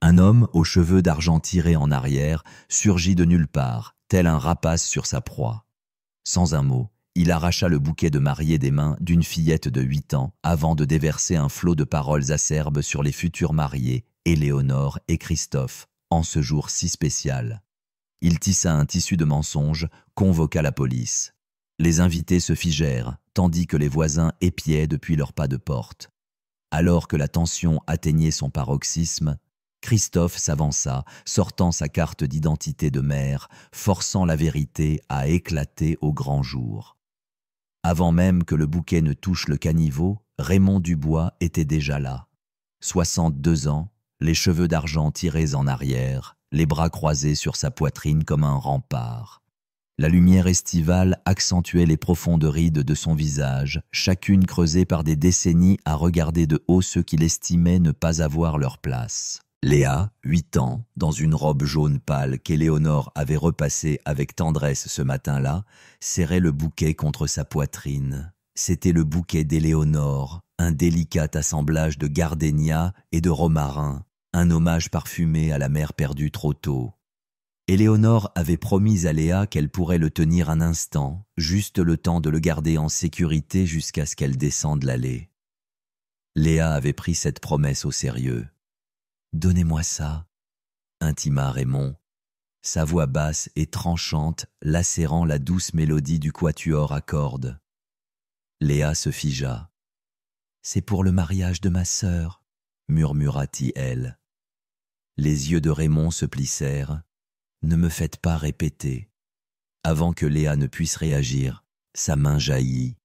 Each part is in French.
Un homme aux cheveux d'argent tirés en arrière surgit de nulle part, tel un rapace sur sa proie. Sans un mot, il arracha le bouquet de mariée des mains d'une fillette de 8 ans avant de déverser un flot de paroles acerbes sur les futurs mariés, Éléonore et Christophe, en ce jour si spécial. Il tissa un tissu de mensonges, convoqua la police. Les invités se figèrent, tandis que les voisins épiaient depuis leurs pas de porte. Alors que la tension atteignait son paroxysme, Christophe s'avança, sortant sa carte d'identité de maire, forçant la vérité à éclater au grand jour. Avant même que le bouquet ne touche le caniveau, Raymond Dubois était déjà là. 62 ans, les cheveux d'argent tirés en arrière, les bras croisés sur sa poitrine comme un rempart. La lumière estivale accentuait les profondes rides de son visage, chacune creusée par des décennies à regarder de haut ceux qu'il estimait ne pas avoir leur place. Léa, 8 ans, dans une robe jaune pâle qu'Éléonore avait repassée avec tendresse ce matin-là, serrait le bouquet contre sa poitrine. C'était le bouquet d'Éléonore, un délicat assemblage de gardénia et de romarin, un hommage parfumé à la mère perdue trop tôt. Éléonore avait promis à Léa qu'elle pourrait le tenir un instant, juste le temps de le garder en sécurité jusqu'à ce qu'elle descende l'allée. Léa avait pris cette promesse au sérieux. « Donnez-moi ça » intima Raymond, sa voix basse et tranchante lacérant la douce mélodie du quatuor à cordes. Léa se figea. « C'est pour le mariage de ma sœur » murmura-t-elle. Les yeux de Raymond se plissèrent. « Ne me faites pas répéter. » Avant que Léa ne puisse réagir, sa main jaillit.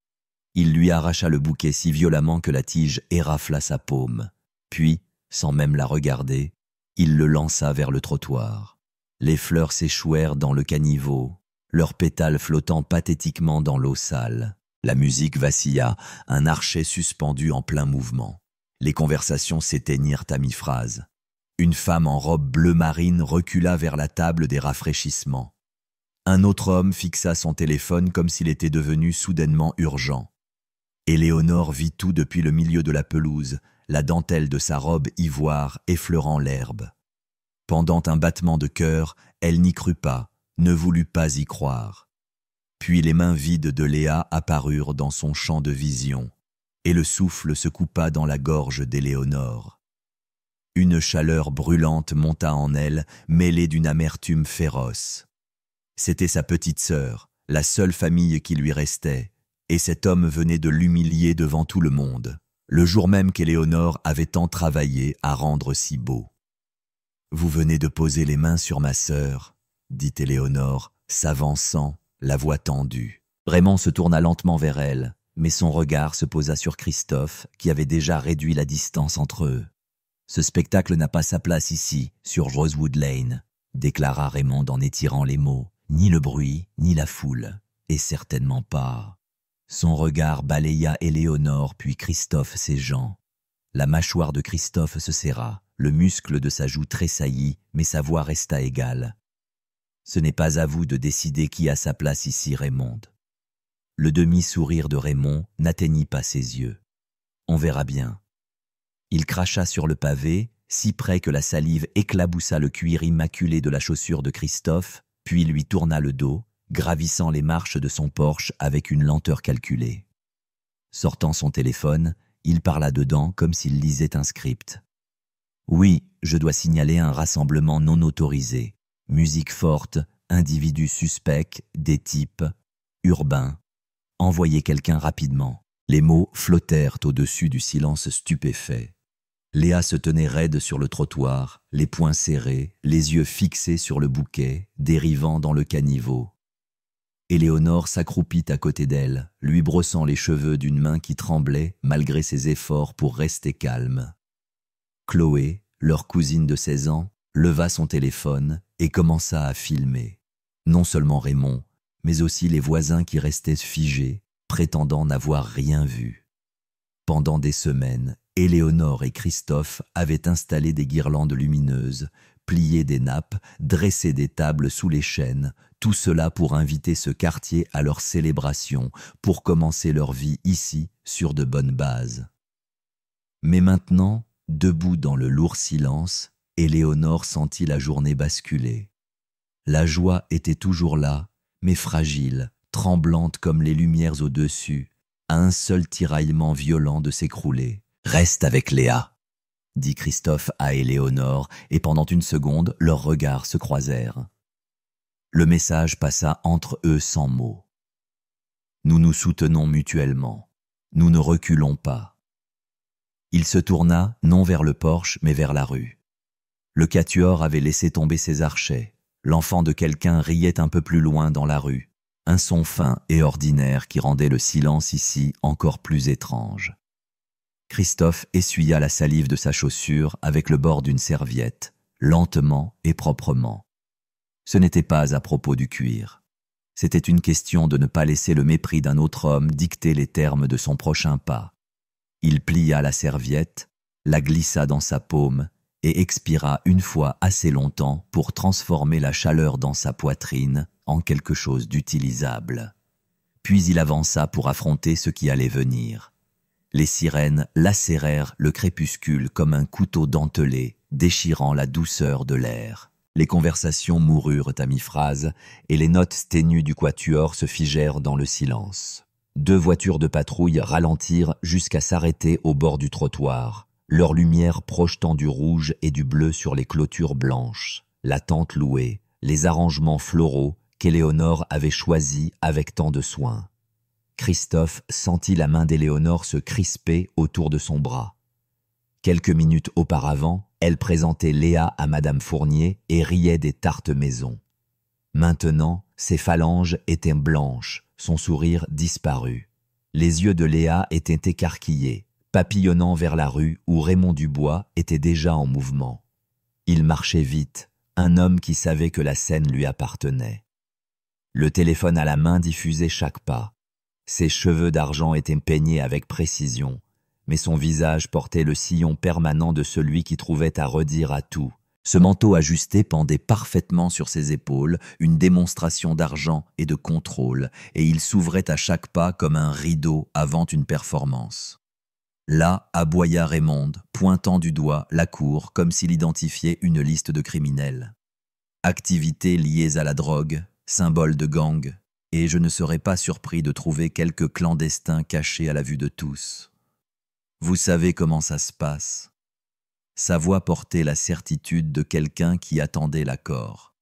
Il lui arracha le bouquet si violemment que la tige érafla sa paume. Puis, sans même la regarder, il le lança vers le trottoir. Les fleurs s'échouèrent dans le caniveau, leurs pétales flottant pathétiquement dans l'eau sale. La musique vacilla, un archet suspendu en plein mouvement. Les conversations s'éteignirent à mi-phrase. Une femme en robe bleu marine recula vers la table des rafraîchissements. Un autre homme fixa son téléphone comme s'il était devenu soudainement urgent. Éléonore vit tout depuis le milieu de la pelouse, la dentelle de sa robe ivoire effleurant l'herbe. Pendant un battement de cœur, elle n'y crut pas, ne voulut pas y croire. Puis les mains vides de Léa apparurent dans son champ de vision, et le souffle se coupa dans la gorge d'Éléonore. Une chaleur brûlante monta en elle, mêlée d'une amertume féroce. C'était sa petite sœur, la seule famille qui lui restait, et cet homme venait de l'humilier devant tout le monde, le jour même qu'Éléonore avait tant travaillé à rendre si beau. « Vous venez de poser les mains sur ma sœur, » dit Éléonore, s'avançant, la voix tendue. Raymond se tourna lentement vers elle, mais son regard se posa sur Christophe, qui avait déjà réduit la distance entre eux. « Ce spectacle n'a pas sa place ici, sur Rosewood Lane, » déclara Raymond en étirant les mots. « Ni le bruit, ni la foule, et certainement pas. » Son regard balaya Éléonore puis Christophe ses gens. La mâchoire de Christophe se serra, le muscle de sa joue tressaillit, mais sa voix resta égale. « Ce n'est pas à vous de décider qui a sa place ici, Raymond. » Le demi-sourire de Raymond n'atteignit pas ses yeux. « On verra bien. » Il cracha sur le pavé, si près que la salive éclaboussa le cuir immaculé de la chaussure de Christophe, puis lui tourna le dos, gravissant les marches de son Porsche avec une lenteur calculée. Sortant son téléphone, il parla dedans comme s'il lisait un script. « Oui, je dois signaler un rassemblement non autorisé. Musique forte, individus suspects, des types, urbains. Envoyez quelqu'un rapidement. » Les mots flottèrent au-dessus du silence stupéfait. Léa se tenait raide sur le trottoir, les poings serrés, les yeux fixés sur le bouquet, dérivant dans le caniveau. Éléonore s'accroupit à côté d'elle, lui brossant les cheveux d'une main qui tremblait malgré ses efforts pour rester calme. Chloé, leur cousine de 16 ans, leva son téléphone et commença à filmer. Non seulement Raymond, mais aussi les voisins qui restaient figés, prétendant n'avoir rien vu. Pendant des semaines, Éléonore et Christophe avaient installé des guirlandes lumineuses, plié des nappes, dressé des tables sous les chênes, tout cela pour inviter ce quartier à leur célébration, pour commencer leur vie ici sur de bonnes bases. Mais maintenant, debout dans le lourd silence, Éléonore sentit la journée basculer. La joie était toujours là, mais fragile, tremblante comme les lumières au-dessus, à un seul tiraillement violent de s'écrouler. « Reste avec Léa !» dit Christophe à Éléonore, et pendant une seconde, leurs regards se croisèrent. Le message passa entre eux sans mots. Nous nous soutenons mutuellement. Nous ne reculons pas. Il se tourna, non vers le porche, mais vers la rue. Le quatuor avait laissé tomber ses archets. L'enfant de quelqu'un riait un peu plus loin dans la rue. Un son fin et ordinaire qui rendait le silence ici encore plus étrange. Christophe essuya la salive de sa chaussure avec le bord d'une serviette, lentement et proprement. Ce n'était pas à propos du cuir. C'était une question de ne pas laisser le mépris d'un autre homme dicter les termes de son prochain pas. Il plia la serviette, la glissa dans sa paume et expira une fois assez longtemps pour transformer la chaleur dans sa poitrine en quelque chose d'utilisable. Puis il avança pour affronter ce qui allait venir. Les sirènes lacérèrent le crépuscule comme un couteau dentelé, déchirant la douceur de l'air. Les conversations moururent à mi-phrase et les notes ténues du quatuor se figèrent dans le silence. 2 voitures de patrouille ralentirent jusqu'à s'arrêter au bord du trottoir, leur lumière projetant du rouge et du bleu sur les clôtures blanches, la tente louée, les arrangements floraux qu'Éléonore avait choisis avec tant de soin. Christophe sentit la main d'Éléonore se crisper autour de son bras. Quelques minutes auparavant, elle présentait Léa à Madame Fournier et riait des tartes maison. Maintenant, ses phalanges étaient blanches, son sourire disparu. Les yeux de Léa étaient écarquillés, papillonnant vers la rue où Raymond Dubois était déjà en mouvement. Il marchait vite, un homme qui savait que la scène lui appartenait. Le téléphone à la main diffusait chaque pas. Ses cheveux d'argent étaient peignés avec précision, mais son visage portait le sillon permanent de celui qui trouvait à redire à tout. Ce manteau ajusté pendait parfaitement sur ses épaules, une démonstration d'argent et de contrôle, et il s'ouvrait à chaque pas comme un rideau avant une performance. Là aboya Raymond, pointant du doigt la cour comme s'il identifiait une liste de criminels. Activités liées à la drogue, symboles de gang, et je ne serais pas surpris de trouver quelques clandestins cachés à la vue de tous. Vous savez comment ça se passe. Sa voix portait la certitude de quelqu'un qui attendait l'accord.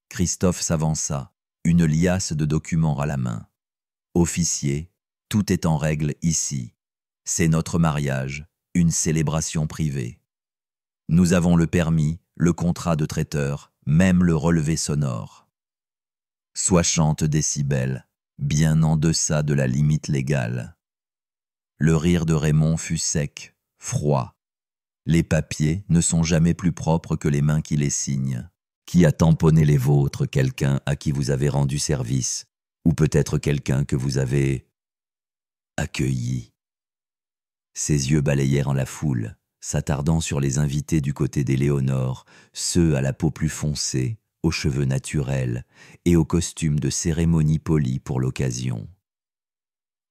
Christophe s'avança, une liasse de documents à la main. Officier, tout est en règle ici. C'est notre mariage, une célébration privée. Nous avons le permis, le contrat de traiteur, même le relevé sonore. 60 décibels, bien en deçà de la limite légale. Le rire de Raymond fut sec, froid. Les papiers ne sont jamais plus propres que les mains qui les signent. Qui a tamponné les vôtres, quelqu'un à qui vous avez rendu service, ou peut-être quelqu'un que vous avez accueilli. Ses yeux balayèrent en la foule, s'attardant sur les invités du côté d'Éléonore, ceux à la peau plus foncée, aux cheveux naturels et aux costumes de cérémonie polis pour l'occasion.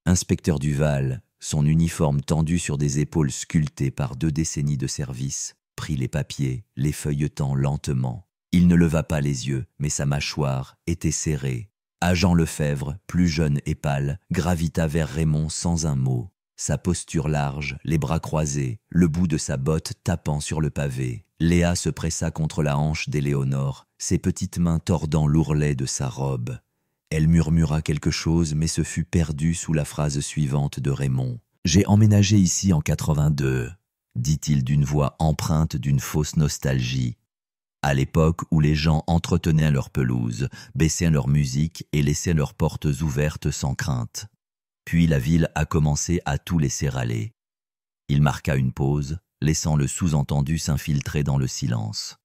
Inspecteur Duval, son uniforme tendu sur des épaules sculptées par 2 décennies de service, prit les papiers, les feuilletant lentement. Il ne leva pas les yeux, mais sa mâchoire était serrée. Agent Lefebvre, plus jeune et pâle, gravita vers Raymond sans un mot. Sa posture large, les bras croisés, le bout de sa botte tapant sur le pavé. Léa se pressa contre la hanche d'Éléonore, ses petites mains tordant l'ourlet de sa robe. Elle murmura quelque chose, mais se fut perdue sous la phrase suivante de Raymond. « J'ai emménagé ici en 82, dit-il d'une voix empreinte d'une fausse nostalgie. À l'époque où les gens entretenaient leur pelouse, baissaient leur musique et laissaient leurs portes ouvertes sans crainte. Puis la ville a commencé à tout laisser râler. » Il marqua une pause, laissant le sous-entendu s'infiltrer dans le silence.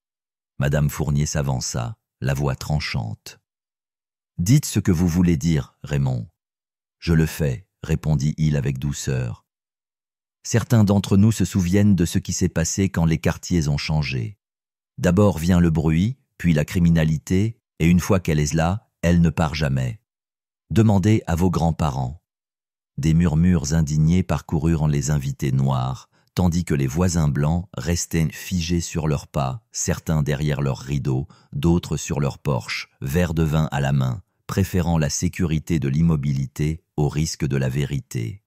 Madame Fournier s'avança, la voix tranchante. « Dites ce que vous voulez dire, Raymond. »« Je le fais, » répondit-il avec douceur. « Certains d'entre nous se souviennent de ce qui s'est passé quand les quartiers ont changé. D'abord vient le bruit, puis la criminalité, et une fois qu'elle est là, elle ne part jamais. Demandez à vos grands-parents. » Des murmures indignés parcoururent les invités noirs, tandis que les voisins blancs restaient figés sur leurs pas, certains derrière leurs rideaux, d'autres sur leur porche, verre de vin à la main, préférant la sécurité de l'immobilité au risque de la vérité.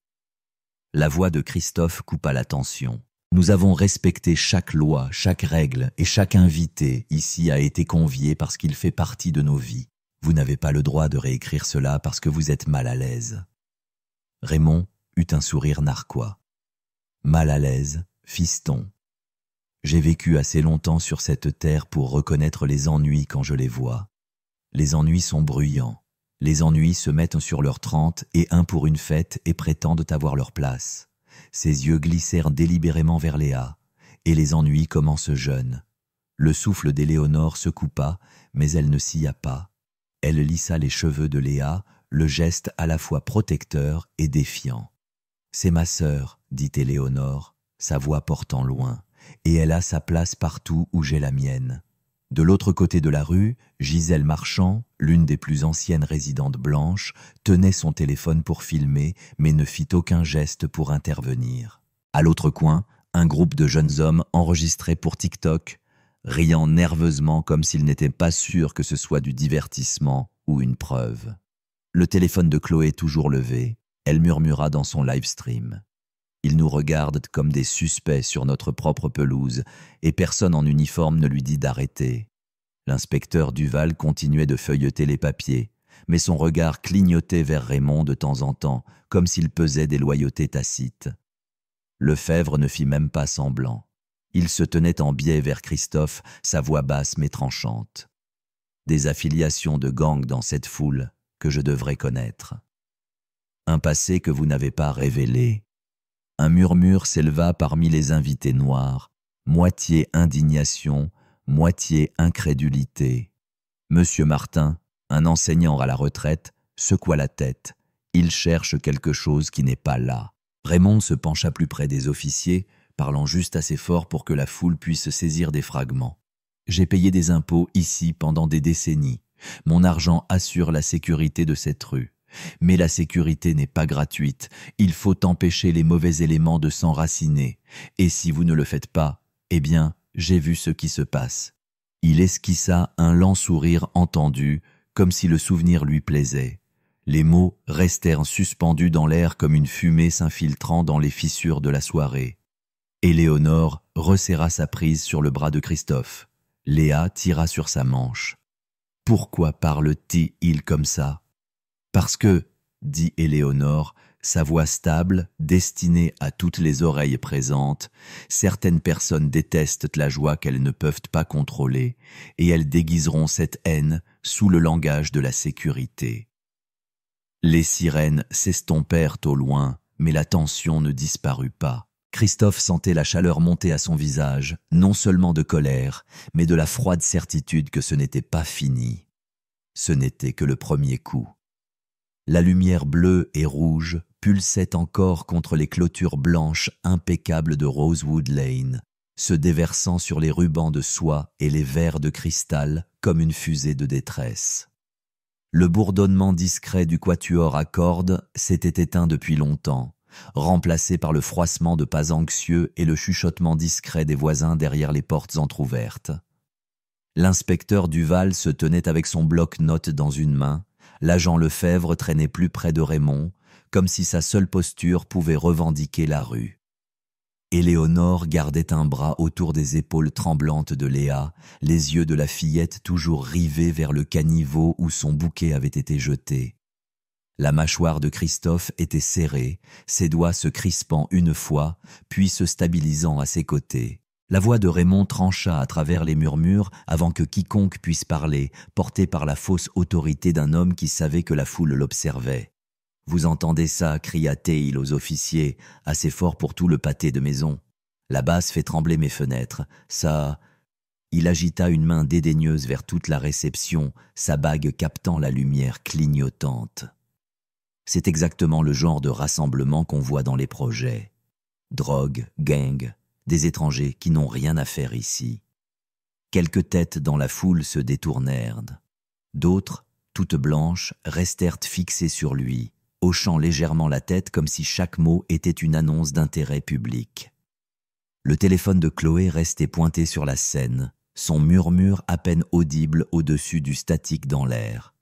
La voix de Christophe coupa la tension. Nous avons respecté chaque loi, chaque règle, et chaque invité ici a été convié parce qu'il fait partie de nos vies. Vous n'avez pas le droit de réécrire cela parce que vous êtes mal à l'aise. Raymond eut un sourire narquois. Mal à l'aise, fiston. J'ai vécu assez longtemps sur cette terre pour reconnaître les ennuis quand je les vois. Les ennuis sont bruyants. Les ennuis se mettent sur leurs 30 et un pour une fête et prétendent avoir leur place. Ses yeux glissèrent délibérément vers Léa, et les ennuis commencent jeunes. Le souffle d'Éléonore se coupa, mais elle ne scia pas. Elle lissa les cheveux de Léa, le geste à la fois protecteur et défiant. « C'est ma sœur, dit Éléonore, sa voix portant loin, et elle a sa place partout où j'ai la mienne. » De l'autre côté de la rue, Gisèle Marchand, l'une des plus anciennes résidentes blanches, tenait son téléphone pour filmer, mais ne fit aucun geste pour intervenir. À l'autre coin, un groupe de jeunes hommes enregistrait pour TikTok, riant nerveusement comme s'ils n'étaient pas sûrs que ce soit du divertissement ou une preuve. Le téléphone de Chloé toujours levé, elle murmura dans son live stream. Ils nous regardent comme des suspects sur notre propre pelouse et personne en uniforme ne lui dit d'arrêter. L'inspecteur Duval continuait de feuilleter les papiers, mais son regard clignotait vers Raymond de temps en temps, comme s'il pesait des loyautés tacites. Lefebvre ne fit même pas semblant. Il se tenait en biais vers Christophe, sa voix basse mais tranchante. Des affiliations de gang dans cette foule que je devrais connaître. Un passé que vous n'avez pas révélé. Un murmure s'éleva parmi les invités noirs, moitié indignation, moitié incrédulité. Monsieur Martin, un enseignant à la retraite, secoua la tête. Il cherche quelque chose qui n'est pas là. Raymond se pencha plus près des officiers, parlant juste assez fort pour que la foule puisse saisir des fragments. J'ai payé des impôts ici pendant des décennies. Mon argent assure la sécurité de cette rue. Mais la sécurité n'est pas gratuite, il faut empêcher les mauvais éléments de s'enraciner. Et si vous ne le faites pas, eh bien, j'ai vu ce qui se passe. Il esquissa un lent sourire entendu, comme si le souvenir lui plaisait. Les mots restèrent suspendus dans l'air comme une fumée s'infiltrant dans les fissures de la soirée. Éléonore resserra sa prise sur le bras de Christophe. Léa tira sur sa manche. « Pourquoi parle-t-il comme ça ?» Parce que, dit Éléonore, sa voix stable, destinée à toutes les oreilles présentes, certaines personnes détestent la joie qu'elles ne peuvent pas contrôler, et elles déguiseront cette haine sous le langage de la sécurité. Les sirènes s'estompèrent au loin, mais la tension ne disparut pas. Christophe sentait la chaleur monter à son visage, non seulement de colère, mais de la froide certitude que ce n'était pas fini. Ce n'était que le premier coup. La lumière bleue et rouge pulsait encore contre les clôtures blanches impeccables de Rosewood Lane, se déversant sur les rubans de soie et les verres de cristal comme une fusée de détresse. Le bourdonnement discret du quatuor à cordes s'était éteint depuis longtemps, remplacé par le froissement de pas anxieux et le chuchotement discret des voisins derrière les portes entr'ouvertes. L'inspecteur Duval se tenait avec son bloc-notes dans une main. L'agent Lefebvre traînait plus près de Raymond, comme si sa seule posture pouvait revendiquer la rue. Éléonore gardait un bras autour des épaules tremblantes de Léa, les yeux de la fillette toujours rivés vers le caniveau où son bouquet avait été jeté. La mâchoire de Christophe était serrée, ses doigts se crispant une fois, puis se stabilisant à ses côtés. La voix de Raymond trancha à travers les murmures avant que quiconque puisse parler, porté par la fausse autorité d'un homme qui savait que la foule l'observait. « Vous entendez ça » cria-t-il aux officiers, assez fort pour tout le pâté de maison. « La basse fait trembler mes fenêtres. Ça... » Il agita une main dédaigneuse vers toute la réception, sa bague captant la lumière clignotante. C'est exactement le genre de rassemblement qu'on voit dans les projets. Drogue, gang... des étrangers qui n'ont rien à faire ici. Quelques têtes dans la foule se détournèrent. D'autres, toutes blanches, restèrent fixées sur lui, hochant légèrement la tête comme si chaque mot était une annonce d'intérêt public. Le téléphone de Chloé restait pointé sur la scène, son murmure à peine audible au-dessus du statique dans l'air.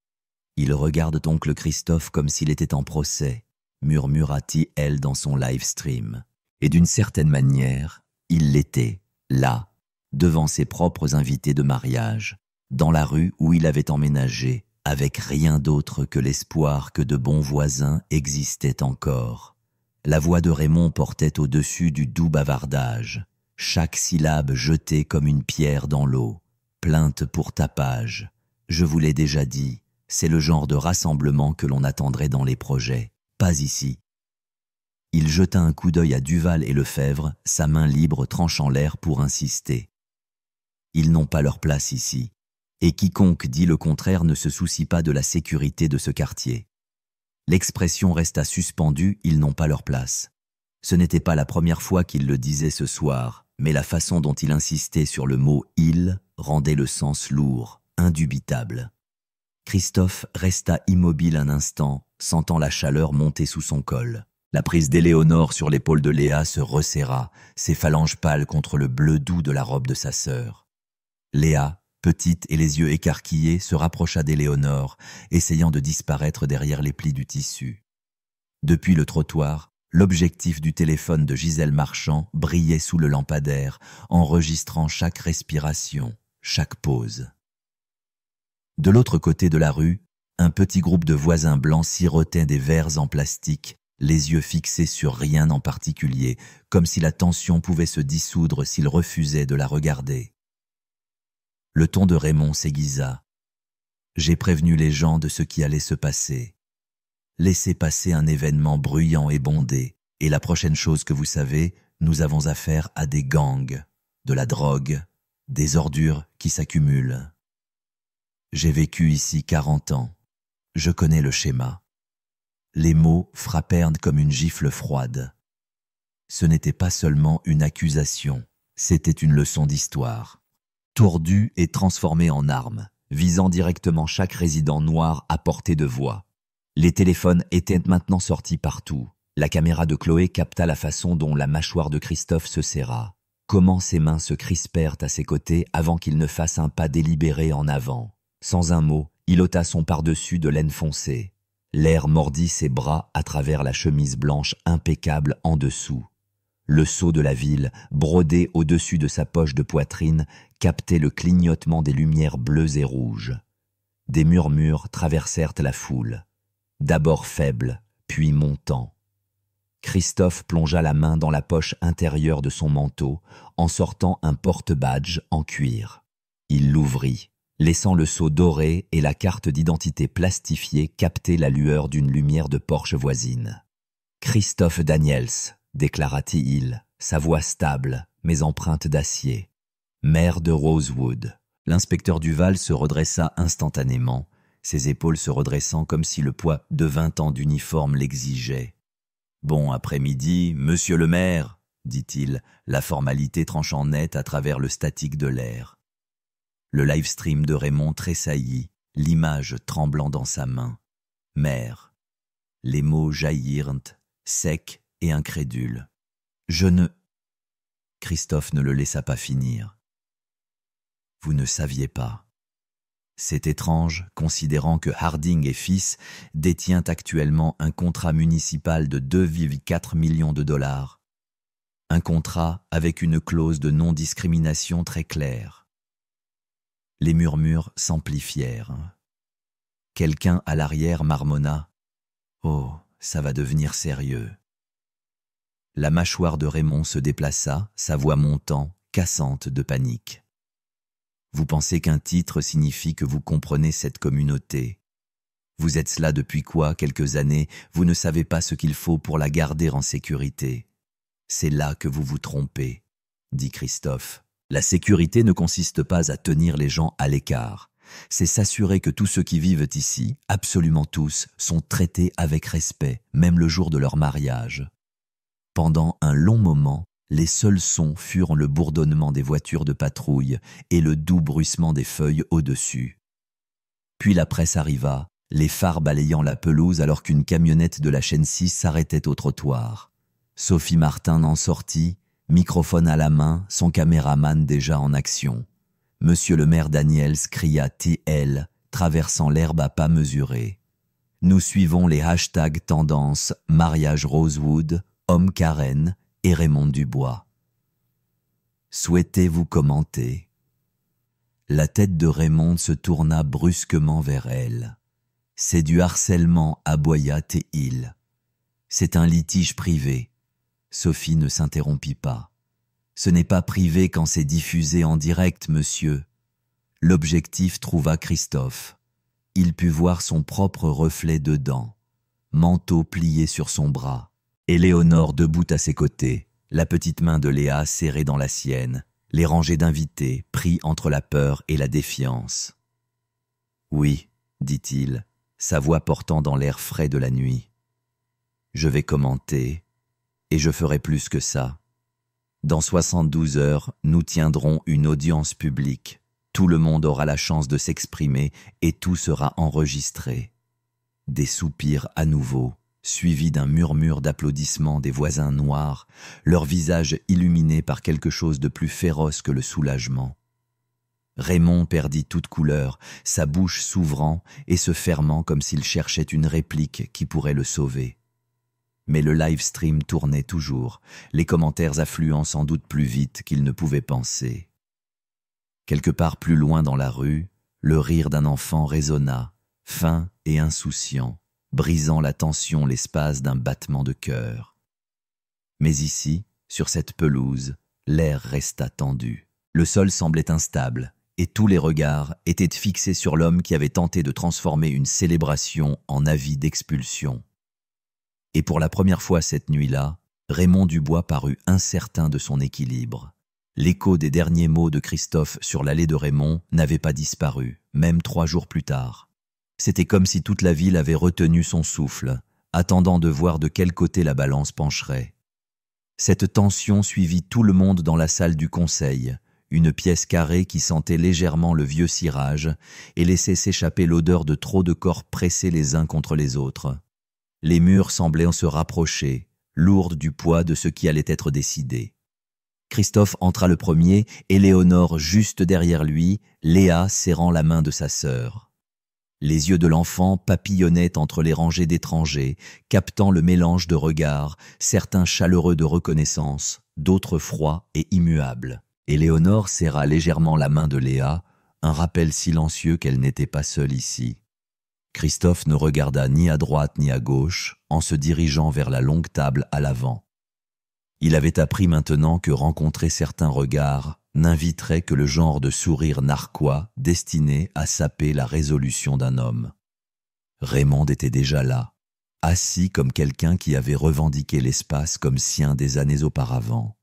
« Il regarde oncle Christophe comme s'il était en procès », murmura-t-elle dans son live stream. Et d'une certaine manière, il l'était, là, devant ses propres invités de mariage, dans la rue où il avait emménagé, avec rien d'autre que l'espoir que de bons voisins existaient encore. La voix de Raymond portait au-dessus du doux bavardage, chaque syllabe jetée comme une pierre dans l'eau, plainte pour tapage. Je vous l'ai déjà dit, c'est le genre de rassemblement que l'on attendrait dans les projets, pas ici. Il jeta un coup d'œil à Duval et Lefebvre, sa main libre tranchant l'air pour insister. Ils n'ont pas leur place ici, et quiconque dit le contraire ne se soucie pas de la sécurité de ce quartier. L'expression resta suspendue, ils n'ont pas leur place. Ce n'était pas la première fois qu'il le disait ce soir, mais la façon dont il insistait sur le mot « il » rendait le sens lourd, indubitable. Christophe resta immobile un instant, sentant la chaleur monter sous son col. La prise d'Éléonore sur l'épaule de Léa se resserra, ses phalanges pâles contre le bleu doux de la robe de sa sœur. Léa, petite et les yeux écarquillés, se rapprocha d'Éléonore, essayant de disparaître derrière les plis du tissu. Depuis le trottoir, l'objectif du téléphone de Gisèle Marchand brillait sous le lampadaire, enregistrant chaque respiration, chaque pause. De l'autre côté de la rue, un petit groupe de voisins blancs sirotait des verres en plastique, les yeux fixés sur rien en particulier, comme si la tension pouvait se dissoudre s'ils refusaient de la regarder. Le ton de Raymond s'aiguisa. « J'ai prévenu les gens de ce qui allait se passer. Laissez passer un événement bruyant et bondé, et la prochaine chose que vous savez, nous avons affaire à des gangs, de la drogue, des ordures qui s'accumulent. J'ai vécu ici 40 ans. Je connais le schéma. » Les mots frappèrent comme une gifle froide. Ce n'était pas seulement une accusation, c'était une leçon d'histoire. Tordue et transformée en arme, visant directement chaque résident noir à portée de voix. Les téléphones étaient maintenant sortis partout. La caméra de Chloé capta la façon dont la mâchoire de Christophe se serra. Comment ses mains se crispèrent à ses côtés avant qu'il ne fasse un pas délibéré en avant. Sans un mot, il ôta son pardessus de laine foncée. L'air mordit ses bras à travers la chemise blanche impeccable en dessous. Le sceau de la ville, brodé au-dessus de sa poche de poitrine, captait le clignotement des lumières bleues et rouges. Des murmures traversèrent la foule. D'abord faibles, puis montants. Christophe plongea la main dans la poche intérieure de son manteau, en sortant un porte-badge en cuir. Il l'ouvrit, laissant le sceau doré et la carte d'identité plastifiée capter la lueur d'une lumière de Porsche voisine. « Christophe Daniels », déclara-t-il, sa voix stable, mais empreinte d'acier. « Maire de Rosewood ». L'inspecteur Duval se redressa instantanément, ses épaules se redressant comme si le poids de 20 ans d'uniforme l'exigeait. « Bon après-midi, monsieur le maire », dit-il, la formalité tranchant net à travers le statique de l'air. Le live stream de Raymond tressaillit, l'image tremblant dans sa main. « Maire ». Les mots jaillirent, secs et incrédules. « Je ne… » Christophe ne le laissa pas finir. « Vous ne saviez pas. » C'est étrange, considérant que Harding et Fils détient actuellement un contrat municipal de 2,4 millions de dollars. Un contrat avec une clause de non-discrimination très claire. Les murmures s'amplifièrent. Quelqu'un à l'arrière marmonna « Oh, ça va devenir sérieux. » La mâchoire de Raymond se déplaça, sa voix montant, cassante de panique. « Vous pensez qu'un titre signifie que vous comprenez cette communauté. Vous êtes là depuis quoi, quelques années, vous ne savez pas ce qu'il faut pour la garder en sécurité. C'est là que vous vous trompez, » dit Christophe. « La sécurité ne consiste pas à tenir les gens à l'écart. C'est s'assurer que tous ceux qui vivent ici, absolument tous, sont traités avec respect, même le jour de leur mariage. » Pendant un long moment, les seuls sons furent le bourdonnement des voitures de patrouille et le doux bruissement des feuilles au-dessus. Puis la presse arriva, les phares balayant la pelouse alors qu'une camionnette de la chaîne 6 s'arrêtait au trottoir. Sophie Martin en sortit, Microphone à la main, son caméraman déjà en action. Monsieur le maire Daniels cria TL, traversant l'herbe à pas mesurés. Nous suivons les hashtags tendances mariage Rosewood, homme Karen et Raymond Dubois. Souhaitez-vous commenter? La tête de Raymond se tourna brusquement vers elle. C'est du harcèlement, aboya T-il. C'est un litige privé. Sophie ne s'interrompit pas. Ce n'est pas privé quand c'est diffusé en direct, monsieur. L'objectif trouva Christophe. Il put voir son propre reflet dedans, manteau plié sur son bras, et Léonore debout à ses côtés, la petite main de Léa serrée dans la sienne, les rangées d'invités pris entre la peur et la défiance. « Oui, dit-il, sa voix portant dans l'air frais de la nuit. Je vais commenter, et je ferai plus que ça. Dans 72 heures, nous tiendrons une audience publique. Tout le monde aura la chance de s'exprimer et tout sera enregistré. » Des soupirs à nouveau, suivis d'un murmure d'applaudissements des voisins noirs, leurs visages illuminés par quelque chose de plus féroce que le soulagement. Raymond perdit toute couleur, sa bouche s'ouvrant et se fermant comme s'il cherchait une réplique qui pourrait le sauver. Mais le live stream tournait toujours, les commentaires affluant sans doute plus vite qu'il ne pouvait penser. Quelque part plus loin dans la rue, le rire d'un enfant résonna, fin et insouciant, brisant la tension l'espace d'un battement de cœur. Mais ici, sur cette pelouse, l'air resta tendu. Le sol semblait instable, et tous les regards étaient fixés sur l'homme qui avait tenté de transformer une célébration en avis d'expulsion. Et pour la première fois cette nuit-là, Raymond Dubois parut incertain de son équilibre. L'écho des derniers mots de Christophe sur l'allée de Raymond n'avait pas disparu, même 3 jours plus tard. C'était comme si toute la ville avait retenu son souffle, attendant de voir de quel côté la balance pencherait. Cette tension suivit tout le monde dans la salle du conseil, une pièce carrée qui sentait légèrement le vieux cirage et laissait s'échapper l'odeur de trop de corps pressés les uns contre les autres. Les murs semblaient se rapprocher, lourdes du poids de ce qui allait être décidé. Christophe entra le premier et Léonore juste derrière lui, Léa serrant la main de sa sœur. Les yeux de l'enfant papillonnaient entre les rangées d'étrangers, captant le mélange de regards, certains chaleureux de reconnaissance, d'autres froids et immuables. Et Léonore serra légèrement la main de Léa, un rappel silencieux qu'elle n'était pas seule ici. Christophe ne regarda ni à droite ni à gauche, en se dirigeant vers la longue table à l'avant. Il avait appris maintenant que rencontrer certains regards n'inviterait que le genre de sourire narquois destiné à saper la résolution d'un homme. Raymond était déjà là, assis comme quelqu'un qui avait revendiqué l'espace comme sien des années auparavant.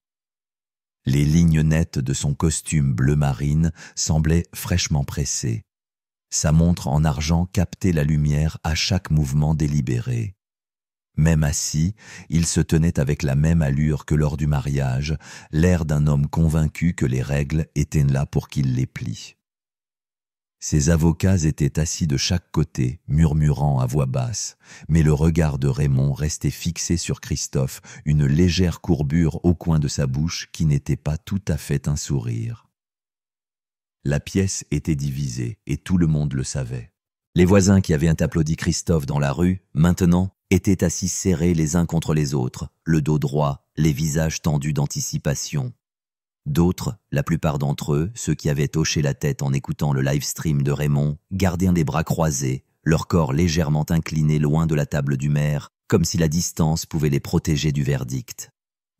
Les lignes nettes de son costume bleu marine semblaient fraîchement pressées. Sa montre en argent captait la lumière à chaque mouvement délibéré. Même assis, il se tenait avec la même allure que lors du mariage, l'air d'un homme convaincu que les règles étaient là pour qu'il les plie. Ses avocats étaient assis de chaque côté, murmurant à voix basse, mais le regard de Raymond restait fixé sur Christophe, une légère courbure au coin de sa bouche qui n'était pas tout à fait un sourire. La pièce était divisée et tout le monde le savait. Les voisins qui avaient applaudi Christophe dans la rue, maintenant, étaient assis serrés les uns contre les autres, le dos droit, les visages tendus d'anticipation. D'autres, la plupart d'entre eux, ceux qui avaient hoché la tête en écoutant le live stream de Raymond, gardaient des bras croisés, leur corps légèrement incliné loin de la table du maire, comme si la distance pouvait les protéger du verdict.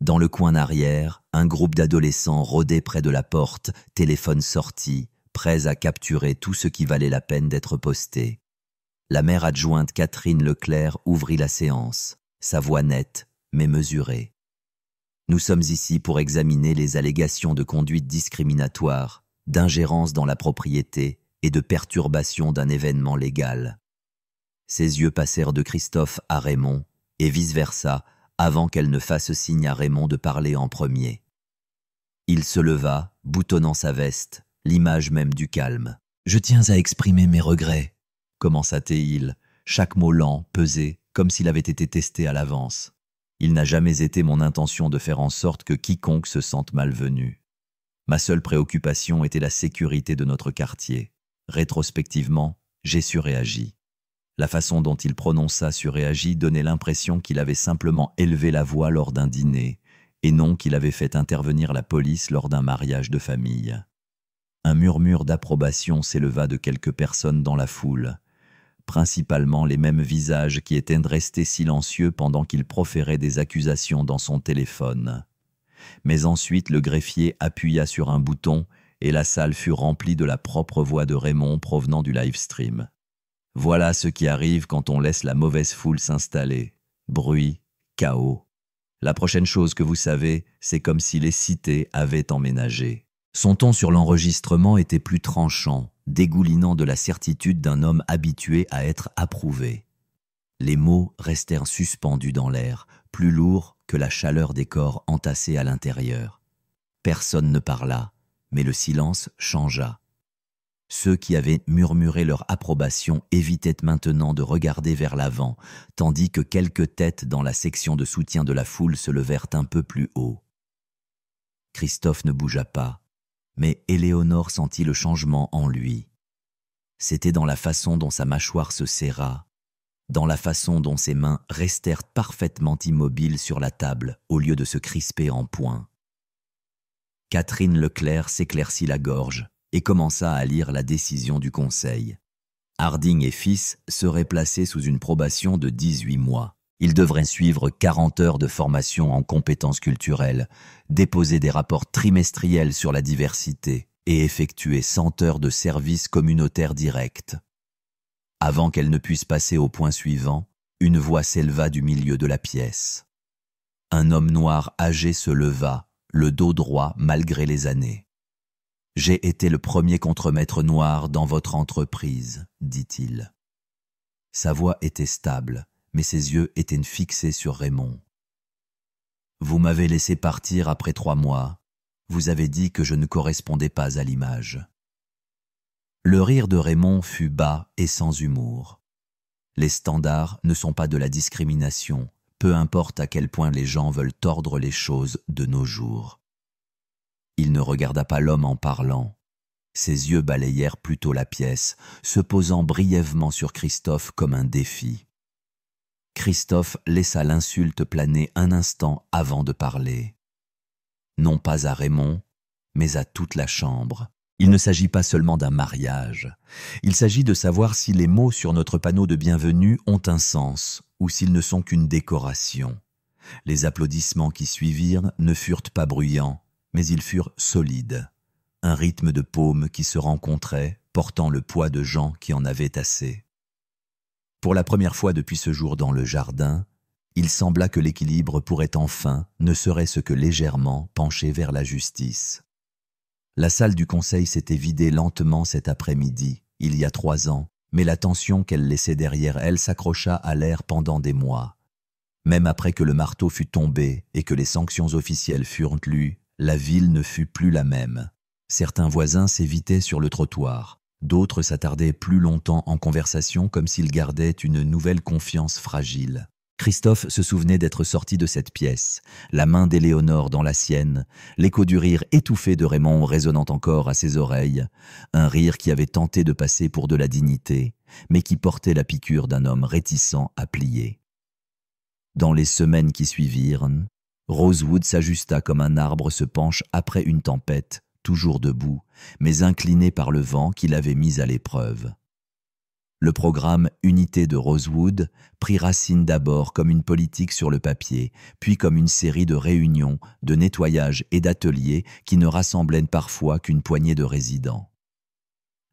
Dans le coin arrière, un groupe d'adolescents rôdait près de la porte, téléphone sorti, prêts à capturer tout ce qui valait la peine d'être posté. La maire adjointe Catherine Leclerc ouvrit la séance, sa voix nette, mais mesurée. Nous sommes ici pour examiner les allégations de conduite discriminatoire, d'ingérence dans la propriété et de perturbation d'un événement légal. Ses yeux passèrent de Christophe à Raymond, et vice-versa, avant qu'elle ne fasse signe à Raymond de parler en premier. Il se leva, boutonnant sa veste, l'image même du calme. « Je tiens à exprimer mes regrets », commença-t-il, chaque mot lent, pesé, comme s'il avait été testé à l'avance. Il n'a jamais été mon intention de faire en sorte que quiconque se sente malvenu. Ma seule préoccupation était la sécurité de notre quartier. Rétrospectivement, j'ai surréagi. La façon dont il prononça surréagi donnait l'impression qu'il avait simplement élevé la voix lors d'un dîner, et non qu'il avait fait intervenir la police lors d'un mariage de famille. Un murmure d'approbation s'éleva de quelques personnes dans la foule, principalement les mêmes visages qui étaient restés silencieux pendant qu'il proférait des accusations dans son téléphone. Mais ensuite le greffier appuya sur un bouton et la salle fut remplie de la propre voix de Raymond provenant du live stream. Voilà ce qui arrive quand on laisse la mauvaise foule s'installer. Bruit, chaos. La prochaine chose que vous savez, c'est comme si les cités avaient emménagé. Son ton sur l'enregistrement était plus tranchant, dégoulinant de la certitude d'un homme habitué à être approuvé. Les mots restèrent suspendus dans l'air, plus lourds que la chaleur des corps entassés à l'intérieur. Personne ne parla, mais le silence changea. Ceux qui avaient murmuré leur approbation évitaient maintenant de regarder vers l'avant, tandis que quelques têtes dans la section de soutien de la foule se levèrent un peu plus haut. Christophe ne bougea pas, mais Éléonore sentit le changement en lui. C'était dans la façon dont sa mâchoire se serra, dans la façon dont ses mains restèrent parfaitement immobiles sur la table au lieu de se crisper en poings. Catherine Leclerc s'éclaircit la gorge et commença à lire la décision du conseil. Harding et fils seraient placés sous une probation de 18 mois. Ils devraient suivre 40 heures de formation en compétences culturelles, déposer des rapports trimestriels sur la diversité et effectuer 100 heures de service communautaire direct. Avant qu'elle ne puisse passer au point suivant, une voix s'éleva du milieu de la pièce. Un homme noir âgé se leva, le dos droit malgré les années. « J'ai été le premier contremaître noir dans votre entreprise, dit-il. » Sa voix était stable, mais ses yeux étaient fixés sur Raymond. « Vous m'avez laissé partir après 3 mois. Vous avez dit que je ne correspondais pas à l'image. » Le rire de Raymond fut bas et sans humour. Les standards ne sont pas de la discrimination, peu importe à quel point les gens veulent tordre les choses de nos jours. Il ne regarda pas l'homme en parlant. Ses yeux balayèrent plutôt la pièce, se posant brièvement sur Christophe comme un défi. Christophe laissa l'insulte planer un instant avant de parler. Non pas à Raymond, mais à toute la chambre. Il ne s'agit pas seulement d'un mariage. Il s'agit de savoir si les mots sur notre panneau de bienvenue ont un sens ou s'ils ne sont qu'une décoration. Les applaudissements qui suivirent ne furent pas bruyants, mais ils furent solides. Un rythme de paumes qui se rencontraient, portant le poids de gens qui en avaient assez. Pour la première fois depuis ce jour dans le jardin, il sembla que l'équilibre pourrait enfin, ne serait-ce que légèrement, pencher vers la justice. La salle du conseil s'était vidée lentement cet après-midi, il y a 3 ans, mais la tension qu'elle laissait derrière elle s'accrocha à l'air pendant des mois. Même après que le marteau fut tombé et que les sanctions officielles furent lues, la ville ne fut plus la même. Certains voisins s'évitaient sur le trottoir, d'autres s'attardaient plus longtemps en conversation comme s'ils gardaient une nouvelle confiance fragile. Christophe se souvenait d'être sorti de cette pièce, la main d'Éléonore dans la sienne, l'écho du rire étouffé de Raymond résonnant encore à ses oreilles, un rire qui avait tenté de passer pour de la dignité, mais qui portait la piqûre d'un homme réticent à plier. Dans les semaines qui suivirent, Rosewood s'ajusta comme un arbre se penche après une tempête, toujours debout, mais incliné par le vent qui l'avait mis à l'épreuve. Le programme Unité de Rosewood prit racine d'abord comme une politique sur le papier, puis comme une série de réunions, de nettoyage et d'ateliers qui ne rassemblaient parfois qu'une poignée de résidents.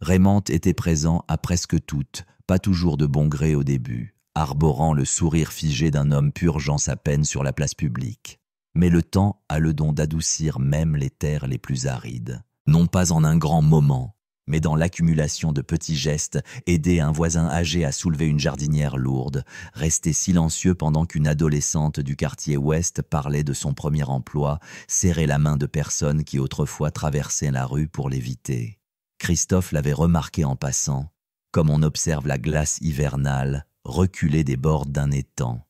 Raymond était présent à presque toutes, pas toujours de bon gré au début, arborant le sourire figé d'un homme purgeant sa peine sur la place publique. Mais le temps a le don d'adoucir même les terres les plus arides, non pas en un grand moment, mais dans l'accumulation de petits gestes, aider un voisin âgé à soulever une jardinière lourde, rester silencieux pendant qu'une adolescente du quartier ouest parlait de son premier emploi, serrer la main de personnes qui autrefois traversaient la rue pour l'éviter. Christophe l'avait remarqué en passant, comme on observe la glace hivernale reculer des bords d'un étang.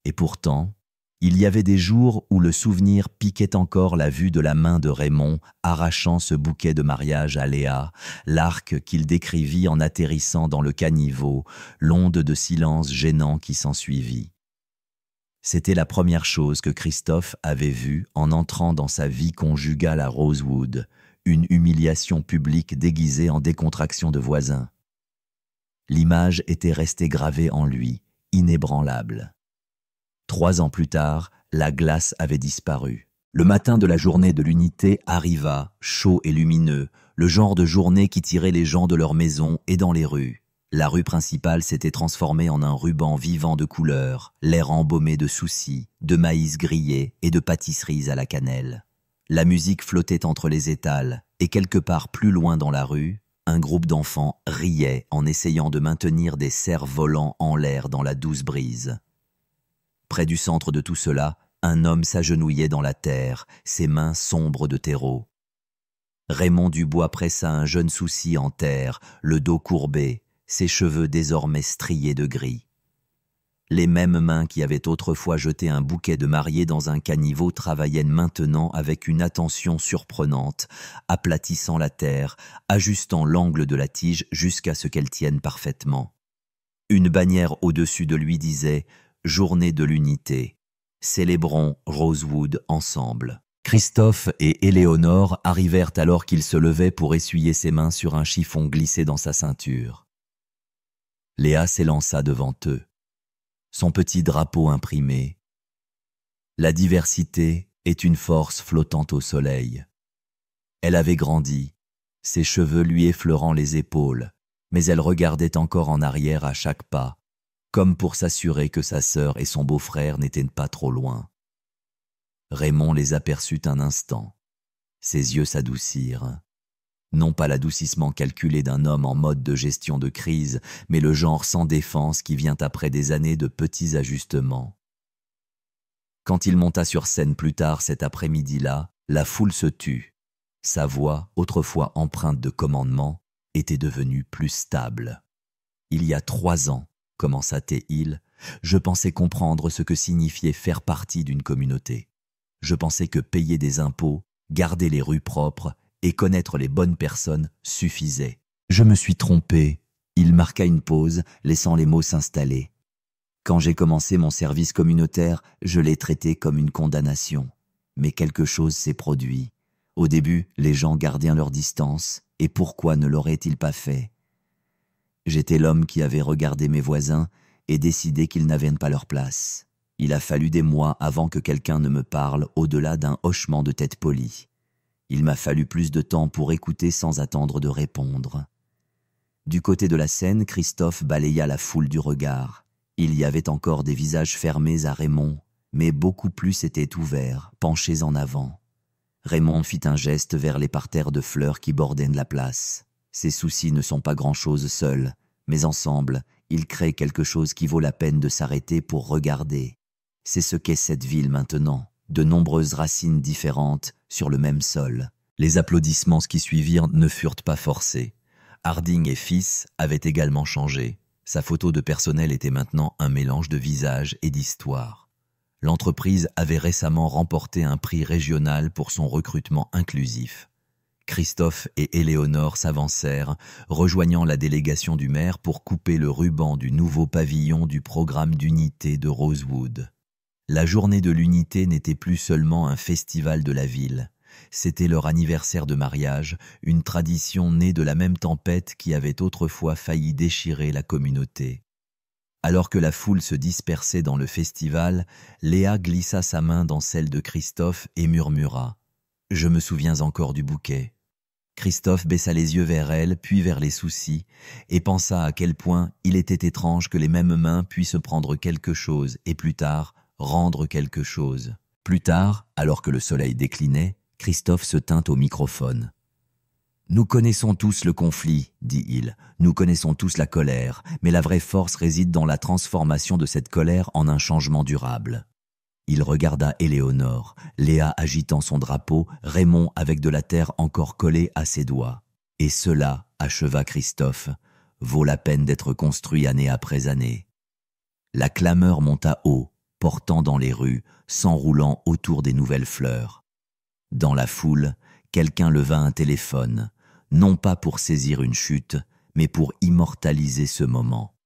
Et pourtant, Il y avait des jours où le souvenir piquait encore la vue de la main de Raymond arrachant ce bouquet de mariage à Léa, l'arc qu'il décrivit en atterrissant dans le caniveau, l'onde de silence gênant qui s'ensuivit. C'était la première chose que Christophe avait vue en entrant dans sa vie conjugale à Rosewood, une humiliation publique déguisée en décontraction de voisins. L'image était restée gravée en lui, inébranlable. 3 ans plus tard, la glace avait disparu. Le matin de la journée de l'unité arriva, chaud et lumineux, le genre de journée qui tirait les gens de leur maison et dans les rues. La rue principale s'était transformée en un ruban vivant de couleurs, l'air embaumé de soucis, de maïs grillé et de pâtisseries à la cannelle. La musique flottait entre les étals, et quelque part plus loin dans la rue, un groupe d'enfants riait en essayant de maintenir des cerfs-volants en l'air dans la douce brise. Près du centre de tout cela, un homme s'agenouillait dans la terre, ses mains sombres de terreau. Raymond Dubois pressa un jeune souci en terre, le dos courbé, ses cheveux désormais striés de gris. Les mêmes mains qui avaient autrefois jeté un bouquet de mariés dans un caniveau travaillaient maintenant avec une attention surprenante, aplatissant la terre, ajustant l'angle de la tige jusqu'à ce qu'elle tienne parfaitement. Une bannière au-dessus de lui disait « Journée de l'unité. Célébrons Rosewood ensemble ». Christophe et Éléonore arrivèrent alors qu'il se levait pour essuyer ses mains sur un chiffon glissé dans sa ceinture. Léa s'élança devant eux. Son petit drapeau imprimé. La diversité est une force flottant au soleil. Elle avait grandi, ses cheveux lui effleurant les épaules, mais elle regardait encore en arrière à chaque pas, comme pour s'assurer que sa sœur et son beau-frère n'étaient pas trop loin. Raymond les aperçut un instant. Ses yeux s'adoucirent. Non pas l'adoucissement calculé d'un homme en mode de gestion de crise, mais le genre sans défense qui vient après des années de petits ajustements. Quand il monta sur scène plus tard cet après-midi-là, la foule se tut. Sa voix, autrefois empreinte de commandement, était devenue plus stable. Il y a 3 ans, commença-t-il, je pensais comprendre ce que signifiait faire partie d'une communauté. Je pensais que payer des impôts, garder les rues propres et connaître les bonnes personnes suffisait. Je me suis trompé. Il marqua une pause, laissant les mots s'installer. Quand j'ai commencé mon service communautaire, je l'ai traité comme une condamnation. Mais quelque chose s'est produit. Au début, les gens gardaient leur distance, et pourquoi ne l'auraient-ils pas fait? J'étais l'homme qui avait regardé mes voisins et décidé qu'ils n'avaient pas leur place. Il a fallu des mois avant que quelqu'un ne me parle au-delà d'un hochement de tête poli. Il m'a fallu plus de temps pour écouter sans attendre de répondre. Du côté de la scène, Christophe balaya la foule du regard. Il y avait encore des visages fermés à Raymond, mais beaucoup plus étaient ouverts, penchés en avant. Raymond fit un geste vers les parterres de fleurs qui bordaient la place. Ses soucis ne sont pas grand-chose seuls, mais ensemble, ils créent quelque chose qui vaut la peine de s'arrêter pour regarder. C'est ce qu'est cette ville maintenant, de nombreuses racines différentes sur le même sol. Les applaudissements qui suivirent ne furent pas forcés. Harding et fils avaient également changé. Sa photo de personnel était maintenant un mélange de visages et d'histoires. L'entreprise avait récemment remporté un prix régional pour son recrutement inclusif. Christophe et Éléonore s'avancèrent, rejoignant la délégation du maire pour couper le ruban du nouveau pavillon du programme d'unité de Rosewood. La journée de l'unité n'était plus seulement un festival de la ville. C'était leur anniversaire de mariage, une tradition née de la même tempête qui avait autrefois failli déchirer la communauté. Alors que la foule se dispersait dans le festival, Léa glissa sa main dans celle de Christophe et murmura « Je me souviens encore du bouquet ». Christophe baissa les yeux vers elle, puis vers les soucis, et pensa à quel point il était étrange que les mêmes mains puissent prendre quelque chose et plus tard, rendre quelque chose. Plus tard, alors que le soleil déclinait, Christophe se tint au microphone. « Nous connaissons tous le conflit, dit-il. Nous connaissons tous la colère, mais la vraie force réside dans la transformation de cette colère en un changement durable. » Il regarda Éléonore, Léa agitant son drapeau, Raymond avec de la terre encore collée à ses doigts. « Et cela, acheva Christophe, vaut la peine d'être construit année après année. » La clameur monta haut. portant dans les rues, s'enroulant autour des nouvelles fleurs. Dans la foule, quelqu'un leva un téléphone, non pas pour saisir une chute, mais pour immortaliser ce moment.